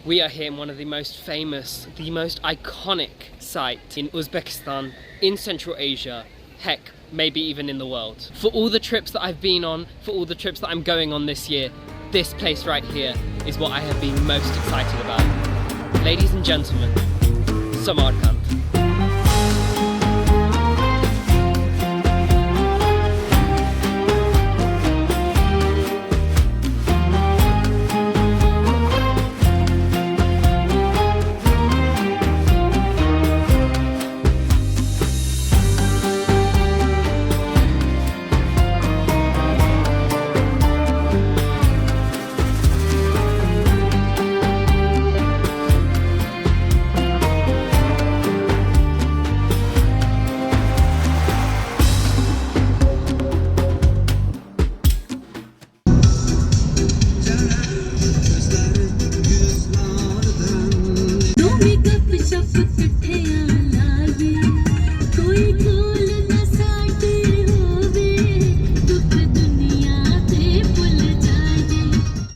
We are here in one of the most famous, the most iconic sites in Uzbekistan, in Central Asia, heck, maybe even in the world. For all the trips that I've been on, for all the trips that I'm going on this year, this place right here is what I have been most excited about. Ladies and gentlemen, Samarkand.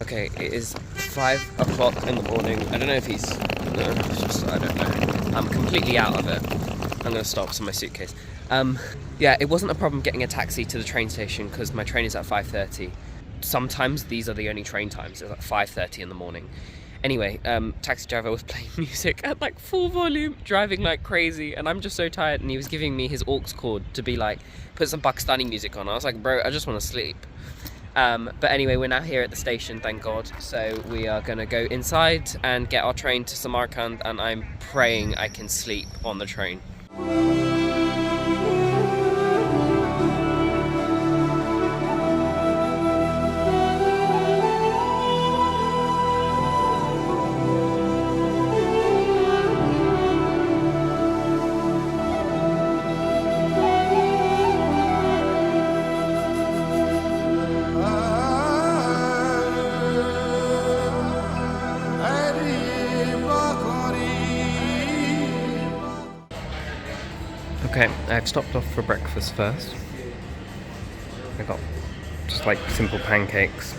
Okay, it is 5 o'clock in the morning. I don't know if he's... No, it's just, I don't know. I'm completely out of it. I'm going to stop some of my suitcase. Yeah, it wasn't a problem getting a taxi to the train station because my train is at 5:30. Sometimes these are the only train times. It's at 5:30 in the morning. Anyway, taxi driver was playing music at like full volume, driving like crazy, and I'm just so tired, and he was giving me his aux cord to be like, put some Pakistani music on. I was like, bro, I just want to sleep. But anyway, we're now here at the station, thank God. So we are gonna go inside and get our train to Samarkand, and I'm praying I can sleep on the train. Okay, I've stopped off for breakfast first. I got just like simple pancakes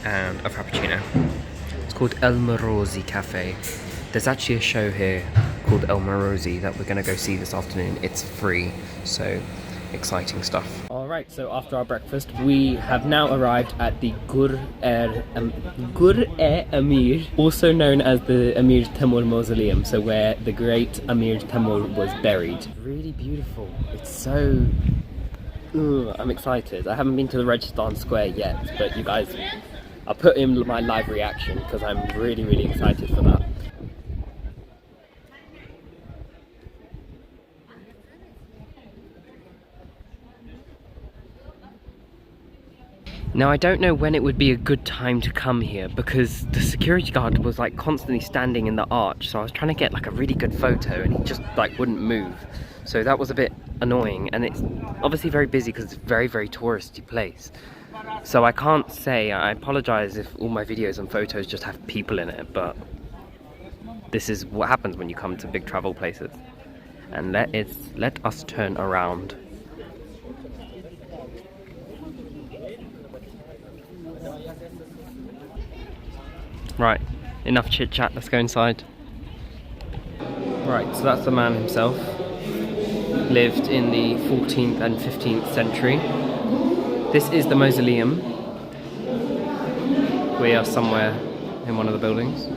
and a frappuccino. It's called El Morosi Cafe. There's actually a show here called El Morosi that we're gonna go see this afternoon. It's free, so exciting stuff. Alright, so after our breakfast, we have now arrived at the Gur-i-Amir, also known as the Amir Timur Mausoleum, so where the great Amir Timur was buried. Really beautiful. It's so... I'm excited. I haven't been to the Registan Square yet, but you guys, I'll put in my live reaction because I'm really excited for that. Now, I don't know when it would be a good time to come here because the security guard was like constantly standing in the arch, so I was trying to get like a really good photo and he just like wouldn't move. So that was a bit annoying, and it's obviously very busy because it's a very touristy place. So I can't say, I apologize if all my videos and photos just have people in it, but this is what happens when you come to big travel places. And let us turn around. Right, enough chit chat, let's go inside. Right, so that's the man himself. Lived in the 14th and 15th century. This is the mausoleum. We are somewhere in one of the buildings.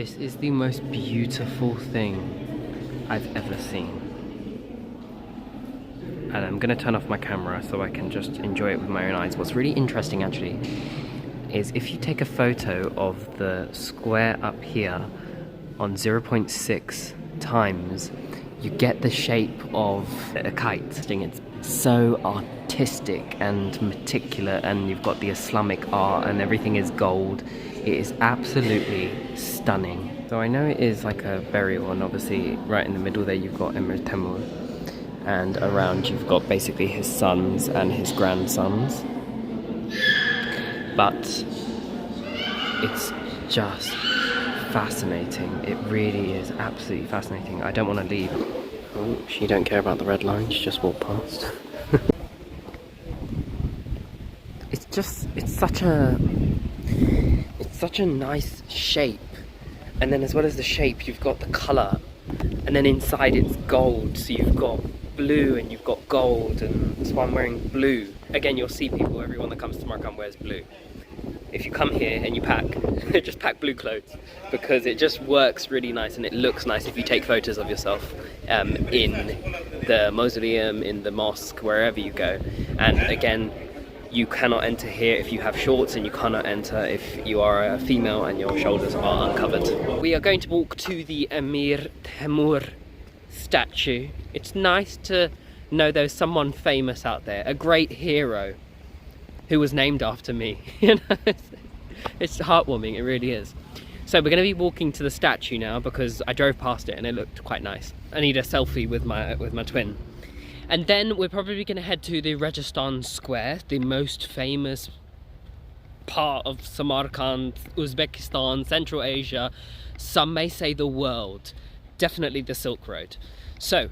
This is the most beautiful thing I've ever seen. And I'm gonna turn off my camera so I can just enjoy it with my own eyes. What's really interesting actually is if you take a photo of the square up here on 0.6 times, you get the shape of a kite. It's so artistic and meticulous, and you've got the Islamic art and everything is gold. It is absolutely stunning. So I know it is like a burial, and obviously right in the middle there you've got Emir Timur, and around you've got basically his sons and his grandsons. But it's just fascinating. It really is absolutely fascinating. I don't want to leave. Oh, she don't care about the red line, she just walked past. It's such a nice shape. And then as well as the shape, you've got the colour. And then inside it's gold, so you've got blue and you've got gold, and that's why I'm wearing blue. Again, you'll see people, everyone that comes to Samarkand wears blue. If you come here and you pack, just pack blue clothes, because it just works really nice and it looks nice if you take photos of yourself in the mausoleum, in the mosque, wherever you go. And again, you cannot enter here if you have shorts, and you cannot enter if you are a female and your shoulders are uncovered. We are going to walk to the Emir Timur statue. It's nice to know there's someone famous out there, a great hero who was named after me. You know, it's heartwarming, it really is. So we're going to be walking to the statue now because I drove past it and it looked quite nice. I need a selfie with my twin. And then we're probably going to head to the Registan Square, the most famous part of Samarkand, Uzbekistan, Central Asia. Some may say the world. Definitely the Silk Road. So,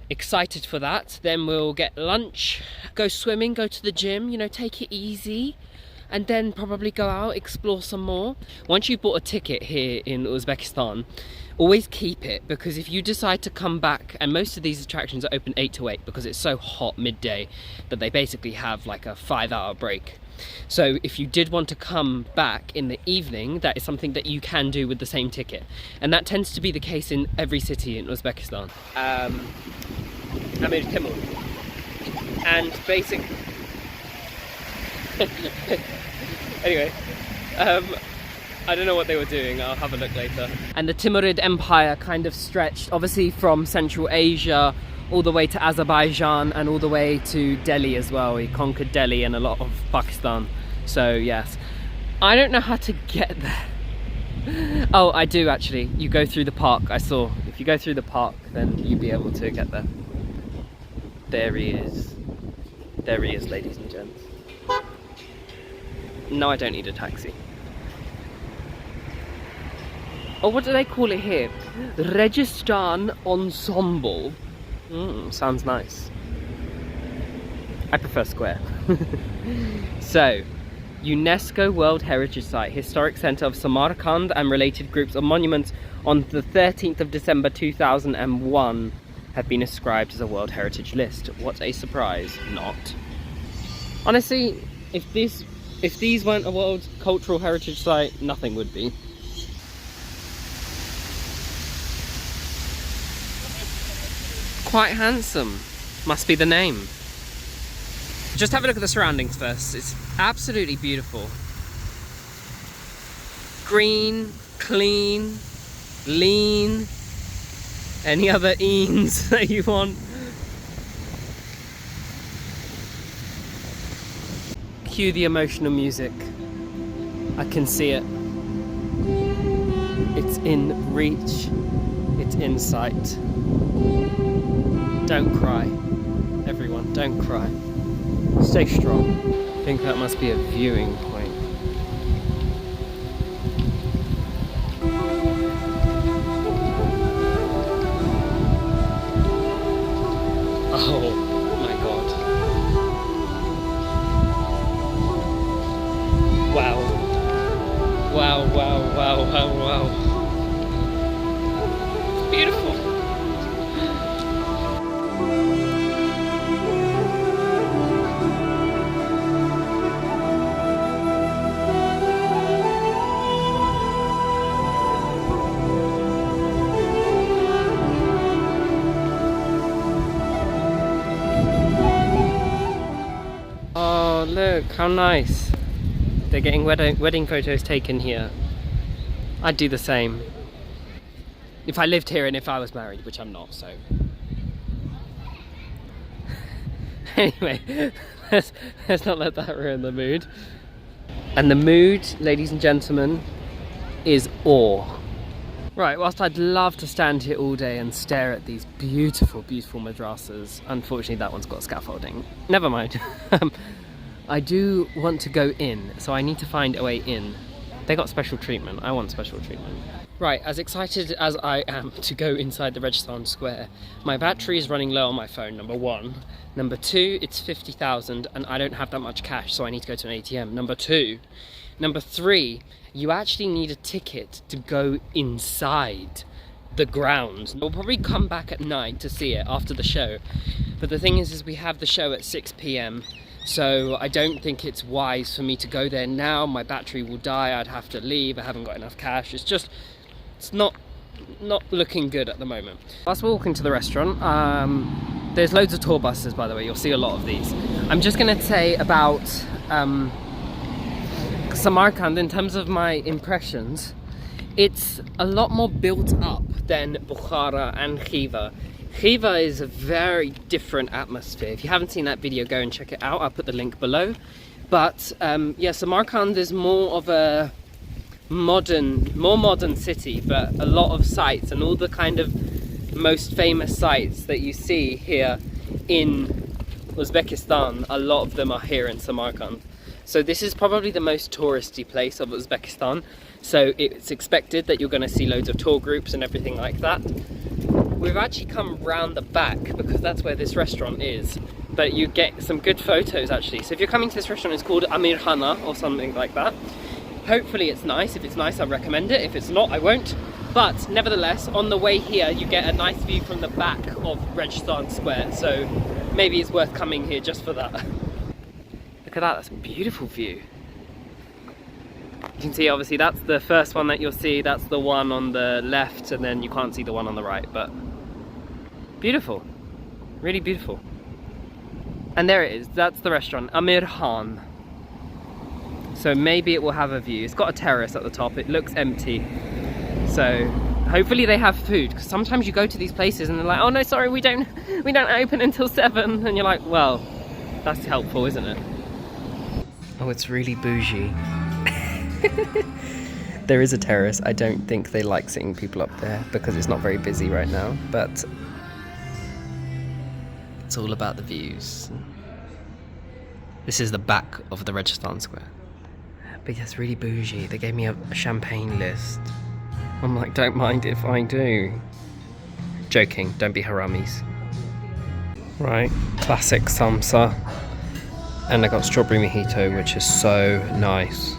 excited for that. Then we'll get lunch, go swimming, go to the gym, you know, take it easy. And then probably go out, explore some more. Once you've bought a ticket here in Uzbekistan, always keep it, because if you decide to come back, and most of these attractions are open 8 to 8 because it's so hot midday that they basically have like a 5-hour break. So if you did want to come back in the evening, that is something that you can do with the same ticket. And that tends to be the case in every city in Uzbekistan. Emir Timur. And basically... anyway, I don't know what they were doing, I'll have a look later. And the Timurid Empire kind of stretched, obviously from Central Asia, all the way to Azerbaijan and all the way to Delhi as well. He conquered Delhi and a lot of Pakistan. So yes, I don't know how to get there. Oh, I do actually. You go through the park, I saw. If you go through the park, then you'll be able to get there. There he is. There he is, ladies and gents. No, I don't need a taxi. Oh, what do they call it here? Registan Ensemble. Sounds nice. I prefer square. So, UNESCO World Heritage Site, Historic Centre of Samarkand and related groups of monuments on the 13th of December 2001 have been ascribed as a World Heritage List. What a surprise. Not. Honestly, if these weren't a World Cultural Heritage Site, nothing would be. Quite handsome. Must be the name. Just have a look at the surroundings first. It's absolutely beautiful. Green, clean, lean, any other eens that you want. Cue the emotional music. I can see it. It's in reach. It's in sight. Don't cry. Everyone, don't cry. Stay strong. I think that must be a viewing point. Oh my god. Wow. Wow, wow, wow, wow, wow. It's beautiful. look, how nice. They're getting wedding photos taken here. I'd do the same. If I lived here and if I was married, which I'm not, so. Anyway, let's not let that ruin the mood. And the mood, ladies and gentlemen, is awe. Right, whilst I'd love to stand here all day and stare at these beautiful, beautiful madrasas, unfortunately that one's got scaffolding. Never mind. I do want to go in, so I need to find a way in. They got special treatment. I want special treatment. Right, as excited as I am to go inside the Registan Square, my battery is running low on my phone, number one. Number two, it's 50,000 and I don't have that much cash, so I need to go to an ATM. Number two. Number three, you actually need a ticket to go inside the grounds. We'll probably come back at night to see it after the show. But the thing is we have the show at 6 p.m. So I don't think it's wise for me to go there now. My battery will die, I'd have to leave, I haven't got enough cash. It's not looking good at the moment. Whilst we're walking to the restaurant, there's loads of tour buses, by the way, you'll see a lot of these. I'm just gonna say about Samarkand, in terms of my impressions, it's a lot more built up than Bukhara and Khiva. Khiva is a very different atmosphere. If you haven't seen that video, go and check it out. I'll put the link below. But yeah, Samarkand is more of a more modern city, but a lot of sites and all the kind of most famous sites that you see here in Uzbekistan, a lot of them are here in Samarkand. So this is probably the most touristy place of Uzbekistan. So it's expected that you're going to see loads of tour groups and everything like that. We've actually come round the back because that's where this restaurant is. But you get some good photos actually. So if you're coming to this restaurant, it's called Amir or something like that. Hopefully it's nice. If it's nice, I recommend it. If it's not, I won't. But nevertheless, on the way here, you get a nice view from the back of Registan Square. So maybe it's worth coming here just for that. Look at that, that's a beautiful view. You can see obviously that's the first one that you'll see, that's the one on the left, and then you can't see the one on the right, but beautiful, really beautiful. And there it is, that's the restaurant, Amir Khan. So maybe it will have a view. It's got a terrace at the top, it looks empty. So hopefully they have food, because sometimes you go to these places and they're like, oh no, sorry, we don't open until 7, and you're like, well, that's helpful, isn't it? Oh, it's really bougie. There is a terrace. I don't think they like seeing people up there because it's not very busy right now, but it's all about the views. This is the back of the Registan Square. But yeah, it's really bougie. They gave me a champagne list. I'm like, don't mind if I do. Joking, don't be haramis. Right, classic samsa. And I got strawberry mojito, which is so nice.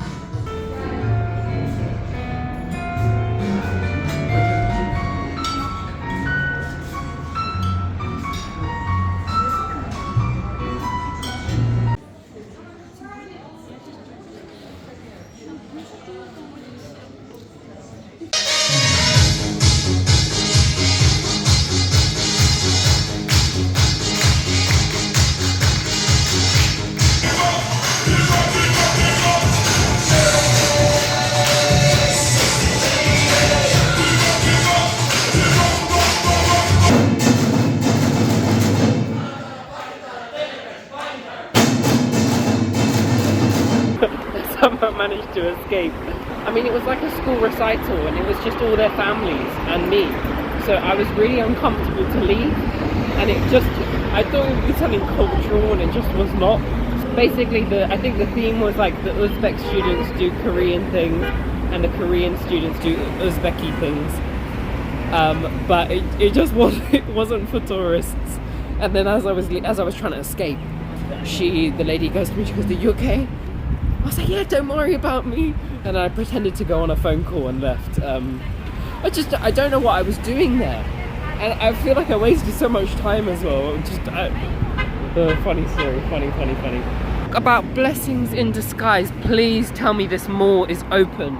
Somehow managed to escape. I mean, it was like a school recital and it was just all their families and me. So I was really uncomfortable to leave, and it just, I thought it would be something cultural and it just was not. Basically, I think the theme was like the Uzbek students do Korean things and the Korean students do Uzbeki things. But it just wasn't for tourists. And then as I was trying to escape, the lady goes to me, she goes, "Are you okay?" I was like, "Yeah, don't worry about me." And I pretended to go on a phone call and left. I don't know what I was doing there. And I feel like I wasted so much time as well. Funny story, funny. About blessings in disguise, please tell me this mall is open.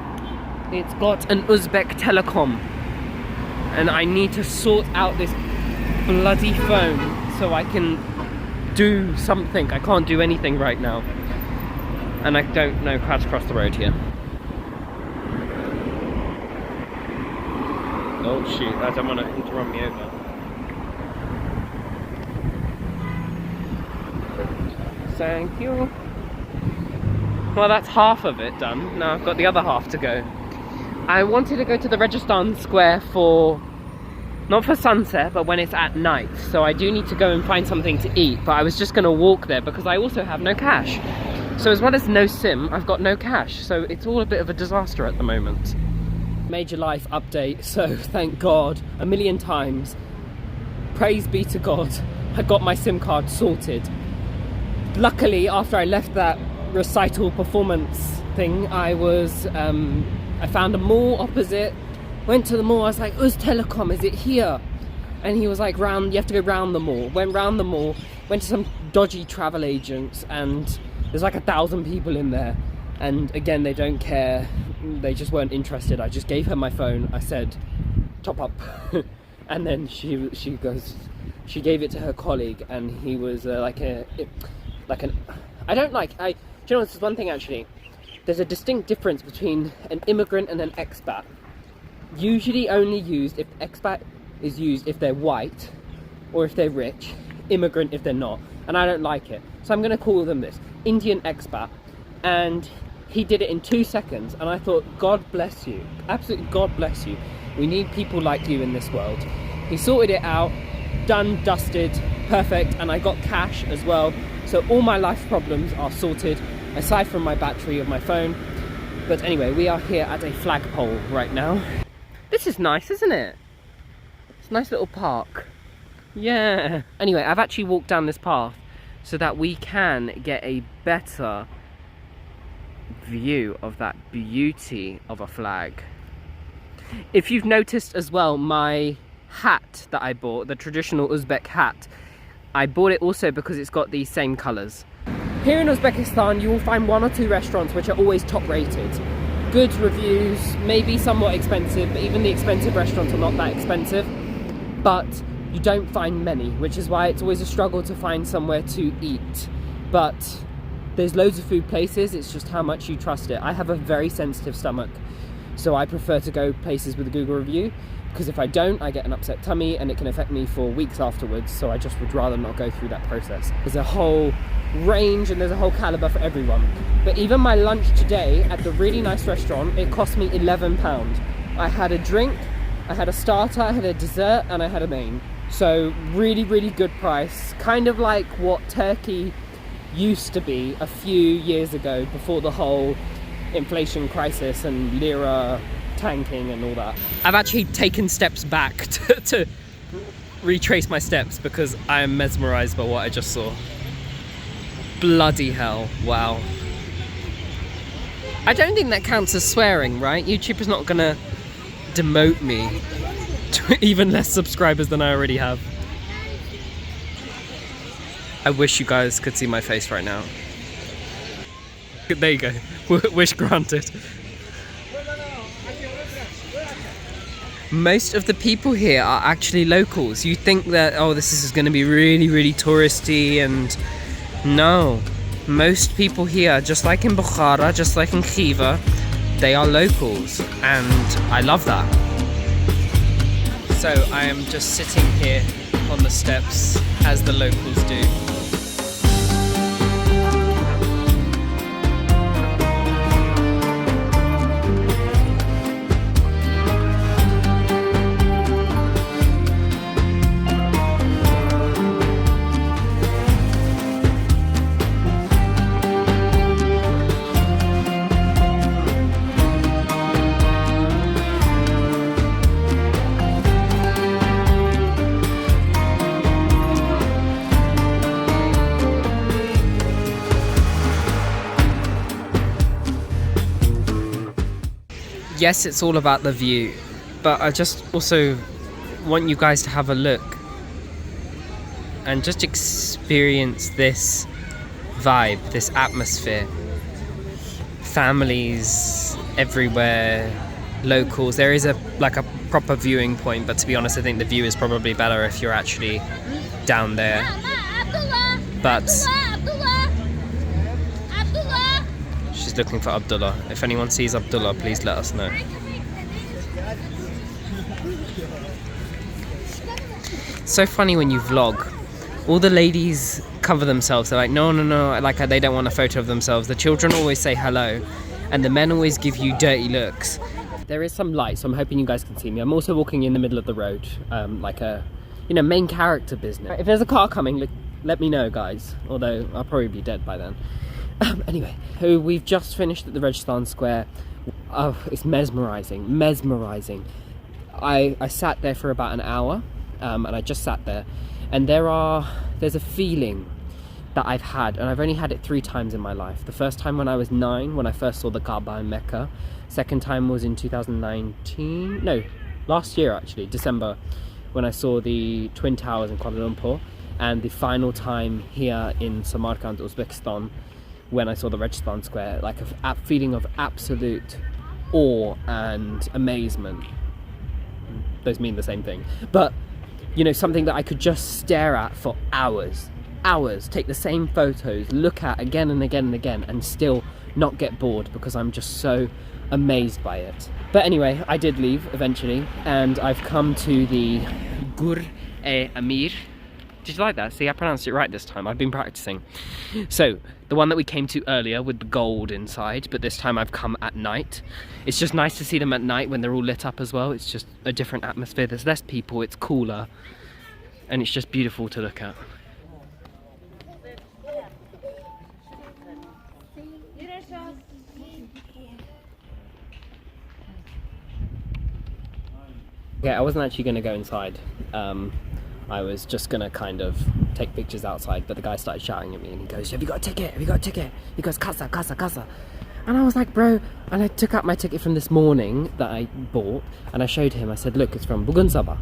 It's got an Uzbek telecom. And I need to sort out this bloody phone so I can do something. I can't do anything right now. and I don't know how to cross the road here. Oh shoot, I don't want him to run me over. Thank you. Well, that's half of it done. Now I've got the other half to go. I wanted to go to the Registan Square for, not for sunset, but when it's at night. So I do need to go and find something to eat, but I was just going to walk there because I also have no cash. So as well as no SIM, I've got no cash. So it's all a bit of a disaster at the moment. Major life update, so thank God, a million times. Praise be to God, I got my SIM card sorted. Luckily, after I left that recital performance thing, I found a mall opposite, went to the mall, I was like, Uz Telecom, is it here? And he was like, you have to go round the mall. Went round the mall, went to some dodgy travel agents, and there's like 1,000 people in there. And again, they don't care, they just weren't interested. I just gave her my phone, I said, top up. And then she gave it to her colleague, and he was do you know, this is one thing actually. There's a distinct difference between an immigrant and an expat. Usually only used if expat is used if they're white or if they're rich, immigrant if they're not. And I don't like it. So I'm going to call them this, Indian expat. And he did it in 2 seconds, and I thought, God bless you. Absolutely, God bless you. We need people like you in this world. He sorted it out, done, dusted, perfect, and I got cash as well. So all my life problems are sorted, aside from my battery of my phone. But anyway, we are here at a flagpole right now. This is nice, isn't it? It's a nice little park. Yeah. Anyway, I've actually walked down this path so that we can get a better view of that beauty of a flag. If you've noticed as well, my hat that I bought, the traditional Uzbek hat, I bought it also because it's got these same colours. Here in Uzbekistan, you will find 1 or 2 restaurants which are always top rated. Good reviews, maybe somewhat expensive, but even the expensive restaurants are not that expensive. But you don't find many, which is why it's always a struggle to find somewhere to eat. But there's loads of food places, it's just how much you trust it. I have a very sensitive stomach, so I prefer to go places with a Google review, because if I don't, I get an upset tummy and it can affect me for weeks afterwards, so I just would rather not go through that process. There's a whole range and there's a whole calibre for everyone. But even my lunch today at the really nice restaurant, it cost me £11. I had a drink, I had a starter, I had a dessert, and I had a main. So really, really good price. Kind of like what Turkey used to be a few years ago, before the whole inflation crisis and lira tanking and all that. I've actually taken steps back to retrace my steps because I am mesmerized by what I just saw. Bloody hell, wow. I don't think that counts as swearing, right? YouTube is not gonna demote me to even less subscribers than I already have. I wish you guys could see my face right now. There you go. Wish granted. Most of the people here are actually locals. You think that, oh, this is going to be really, really touristy, and no. Most people here, just like in Bukhara, just like in Khiva, they are locals, and I love that. So I am just sitting here on the steps as the locals do. Yes, it's all about the view, but I just also want you guys to have a look and just experience this vibe, this atmosphere. Families everywhere, locals. There is a proper viewing point, but to be honest, I think the view is probably better if you're actually down there. But is looking for Abdullah. If anyone sees Abdullah, please let us know. So funny when you vlog. All the ladies cover themselves. They're like, no, like they don't want a photo of themselves. The children always say hello, and the men always give you dirty looks. There is some light, so I'm hoping you guys can see me. I'm also walking in the middle of the road, like a, main character business. If there's a car coming, let me know, guys. Although I'll probably be dead by then. Anyway, we've just finished at the Registan Square. Oh, it's mesmerizing. I sat there for about an hour, and I just sat there. And there's a feeling that I've had, and I've only had it 3 times in my life. The first time when I was 9, when I first saw the Kaaba in Mecca. Second time was in 2019, no, last year actually, December, when I saw the Twin Towers in Kuala Lumpur. And the final time here in Samarkand, Uzbekistan, when I saw the Registan Square, like a feeling of absolute awe and amazement. Those mean the same thing. But something that I could just stare at for hours, take the same photos, look at again and again and again, and still not get bored because I'm just so amazed by it. But anyway, I did leave eventually, and I've come to the Gur-i-Amir. Did you like that? See, I pronounced it right this time. I've been practicing. So, the one that we came to earlier with the gold inside, but this time I've come at night. It's just nice to see them at night when they're all lit up as well. It's just a different atmosphere. There's less people, it's cooler, and it's just beautiful to look at. Yeah, I wasn't actually going to go inside. I was just gonna kind of take pictures outside, but the guy started shouting at me and he goes, have you got a ticket? Have you got a ticket? He goes, casa, casa, casa. And I was like, bro, and I took out my ticket from this morning that I bought, and I showed him, I said, look, it's from Bugun Sabah.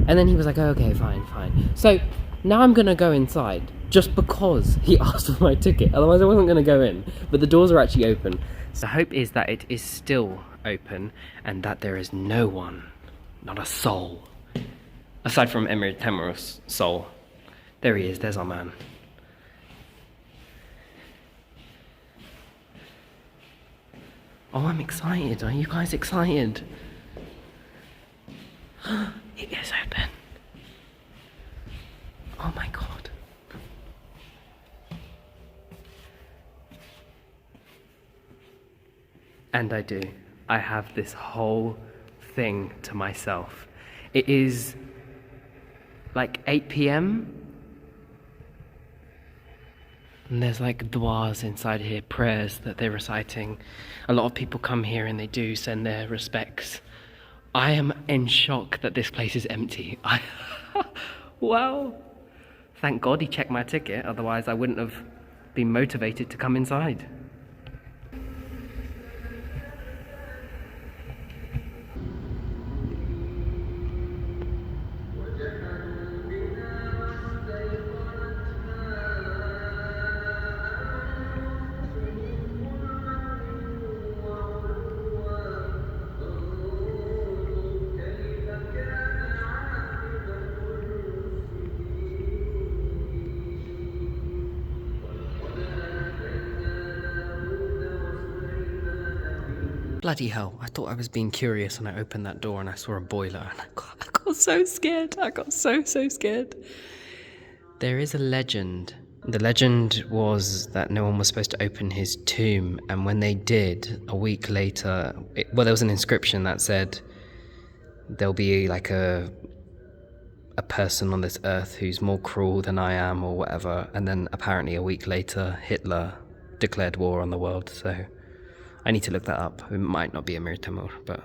And then he was like, oh, okay, fine. So now I'm gonna go inside just because he asked for my ticket, otherwise I wasn't gonna go in. But the doors are actually open. So the hope is that it is still open and that there is no one, not a soul. Aside from Emir Timur's soul. There he is, there's our man. Oh, I'm excited. Are you guys excited? It is open. Oh my god. And I do. I have this whole thing to myself. It is like 8 p.m. and there's like du'as inside here, prayers that they're reciting. A lot of people come here and they do send their respects. I am in shock that this place is empty. Wow. Thank God he checked my ticket, otherwise I wouldn't have been motivated to come inside. Bloody hell, I thought I was being curious and I opened that door and I saw a boiler and I got so scared. I got so scared. There is a legend. The legend was that no one was supposed to open his tomb, and when they did, a week later, there was an inscription that said there'll be like a person on this earth who's more cruel than I am or whatever, and then apparently a week later Hitler declared war on the world, so I need to look that up. It might not be Emir Timur, but...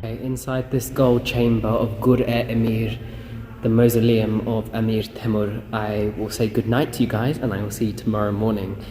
Okay, inside this gold chamber of Gur-i-Amir, the mausoleum of Emir Timur, I will say goodnight to you guys, and I will see you tomorrow morning.